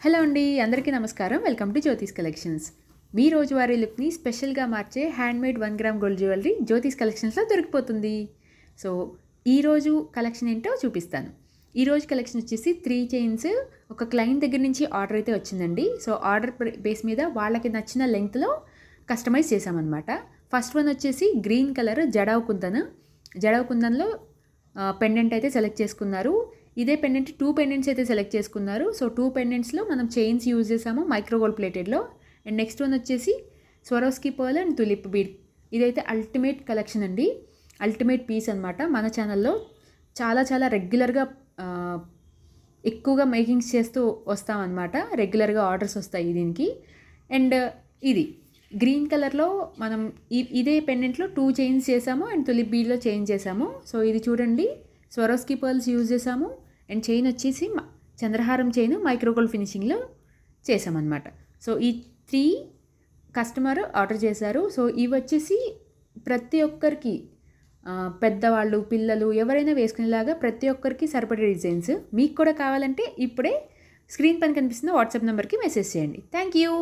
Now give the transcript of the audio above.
Hello అండి, అందరికీ నమస్కారం. Welcome to Jyothi's collections. మీ రోజువారీ లుక్ని స్పెషల్గా మార్చే handmade 1 gram gold jewellery Jyothi's కలెక్షన్స్లో దొరికిపోతుంది. సో ఈరోజు కలెక్షన్ ఏంటో చూపిస్తాను. ఈరోజు కలెక్షన్ వచ్చేసి 3 చైన్స్ ఒక క్లయింట్ దగ్గర నుంచి ఆర్డర్ అయితే వచ్చిందండి. సో ఆర్డర్ బేస్ మీద వాళ్ళకి నచ్చిన లెంగ్త్లో కస్టమైజ్ చేసామన్నమాట. ఫస్ట్ వన్ వచ్చేసి గ్రీన్ కలర్ జడావ్ కుందన్లో పెండెంట్ అయితే సెలెక్ట్ చేసుకున్నారు. ఇదే పెండెంట్ 2 పెండెంట్స్ అయితే సెలెక్ట్ చేసుకున్నారు. సో 2 పెండెంట్స్లో మనం చైన్స్ యూజ్ చేసాము మైక్రో గోల్డ్ ప్లేటెడ్లో. అండ్ నెక్స్ట్ వన్ వచ్చేసి Swarovski pearl and tulip bead. ఇదైతే అల్టిమేట్ కలెక్షన్ అండి, అల్టిమేట్ పీస్ అనమాట. మన ఛానల్లో చాలా రెగ్యులర్గా ఎక్కువగా మేకింగ్స్ చేస్తూ వస్తామన్నమాట. రెగ్యులర్గా ఆర్డర్స్ వస్తాయి దీనికి. అండ్ ఇది గ్రీన్ కలర్లో మనం ఇదే పెండెంట్లో 2 చైన్స్ చేసాము అండ్ తులిప్ బీడ్లో చైన్ చేసాము. సో ఇది చూడండి, స్వరోస్కి పర్ల్స్ యూజ్ చేసాము. అండ్ చైన్ వచ్చేసి చంద్రహారం చైన్ మైక్రోగోల్డ్ ఫినిషింగ్లో చేసామన్నమాట. సో ఈ 3 కస్టమర్ ఆర్డర్ చేశారు. సో ఇవి వచ్చేసి ప్రతి ఒక్కరికి, పెద్దవాళ్ళు పిల్లలు ఎవరైనా వేసుకునేలాగా ప్రతి ఒక్కరికి సరిపడే డిజైన్స్. మీకు కూడా కావాలంటే ఇప్పుడే స్క్రీన్ పైన కనిపిస్తున్న వాట్సాప్ నెంబర్కి మెసేజ్ చేయండి. Thank you.